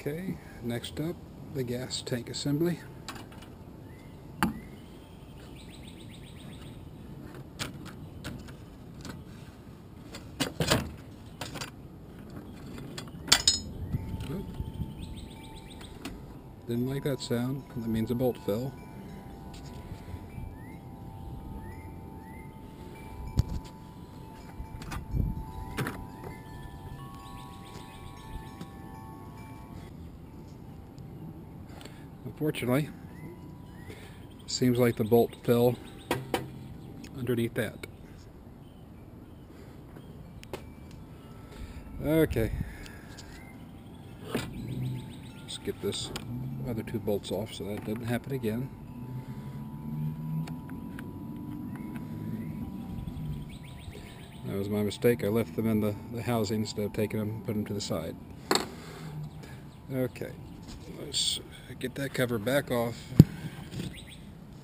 Okay, next up, the gas tank assembly. Oh. Didn't like that sound. That means a bolt fell. Unfortunately, seems like the bolt fell underneath that. Okay, let's get this other two bolts off so that doesn't happen again. That was my mistake. I left them in the housing instead of taking them and putting them to the side. Okay, let's get that cover back off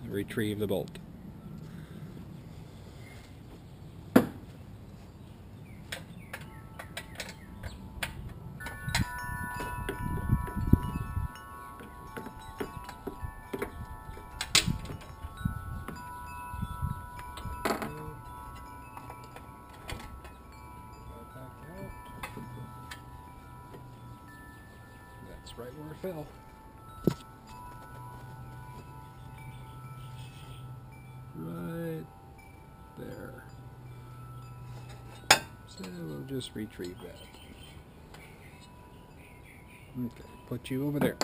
and retrieve the bolt. That's right where it fell. Right there. So we'll just retrieve that. Okay, put you over there.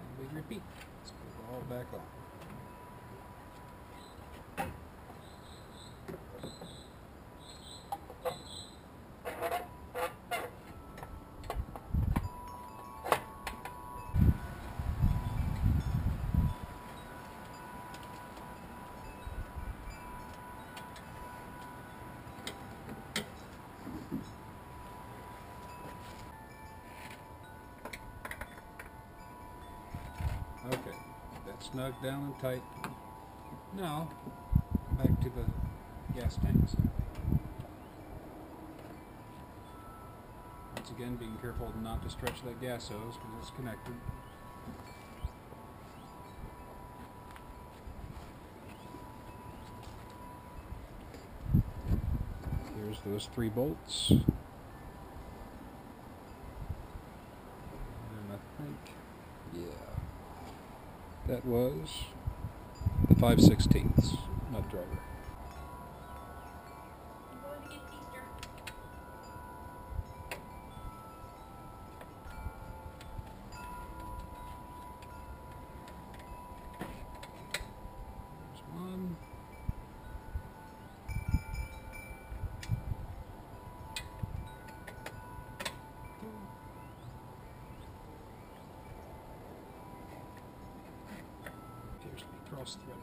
And we repeat. Let's put it all back on. Okay, that's snug down and tight. Now, back to the gas tanks. Once again, being careful not to stretch that gas hose because it's connected. Here's those 3 bolts. And I think, yeah, that was the 5/16 nut driver. One. Appears to be cross-threaded.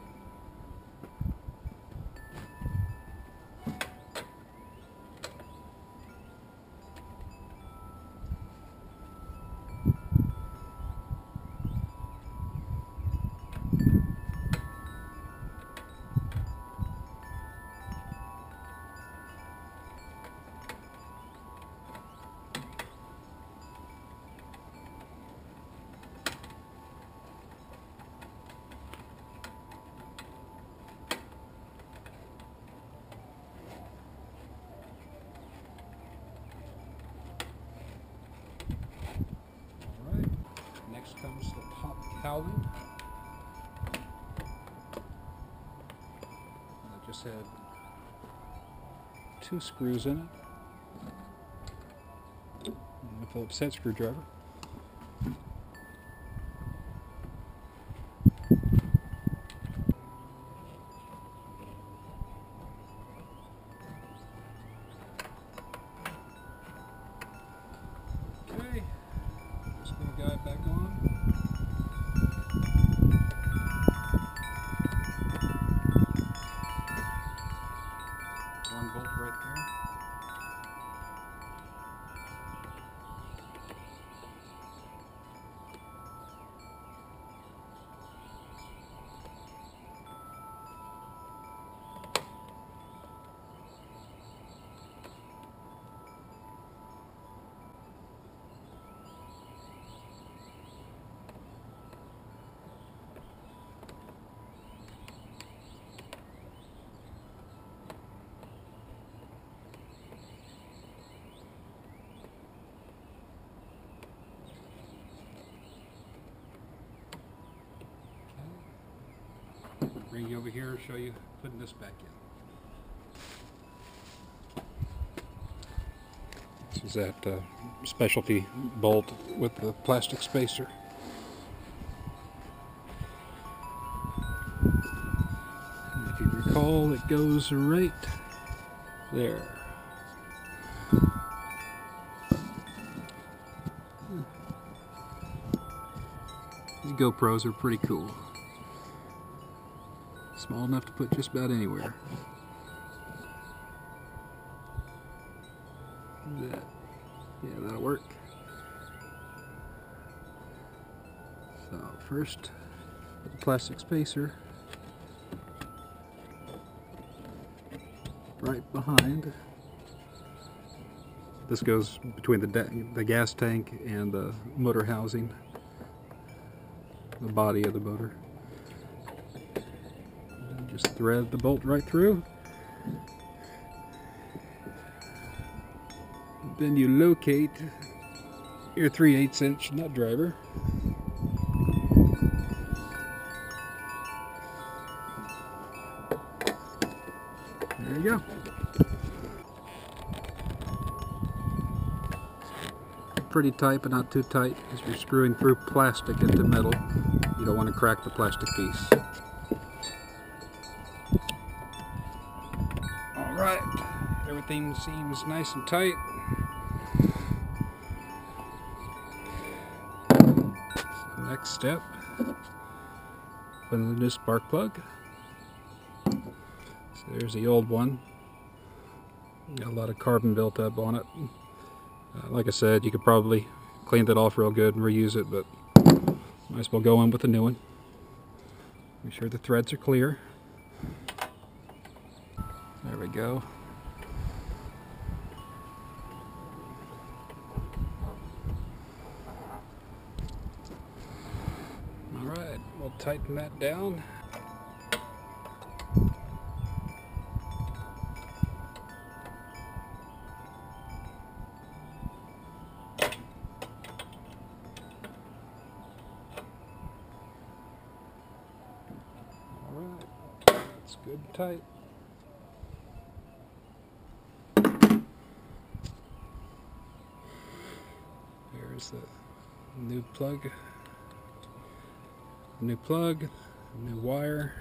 Comes the top cowling. I just had 2 screws in it. And a Phillips head screwdriver. Okay, just going to guide back on. Bolt right there. Bring you over here and show you putting this back in. This is that specialty bolt with the plastic spacer. And if you recall, it goes right there. These GoPros are pretty cool. Small enough to put just about anywhere. That, yeah, that'll work. So first, put the plastic spacer right behind. This goes between the gas tank and the motor housing, the body of the motor. Just thread the bolt right through. Then you locate your 3/8 inch nut driver. There you go. Pretty tight, but not too tight, because you're screwing through plastic into metal. You don't want to crack the plastic piece. Alright, everything seems nice and tight. So next step, put in the new spark plug. So there's the old one. Got a lot of carbon built up on it. Like I said, you could probably clean that off real good and reuse it, but might as well go in with the new one. Make sure the threads are clear. There we go. Alright, we'll tighten that down. Alright, that's good and tight. Here's the new plug, new wire.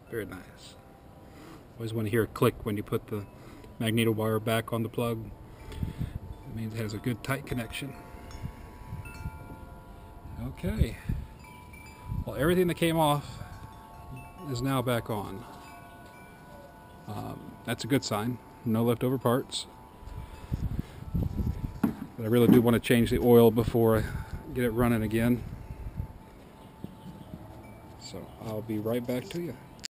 Very nice. Always want to hear a click when you put the Magneto wire back on the plug. It means it has a good tight connection. Okay. Well, everything that came off is now back on. That's a good sign. No leftover parts. But I really do want to change the oil before I get it running again. So I'll be right back to you.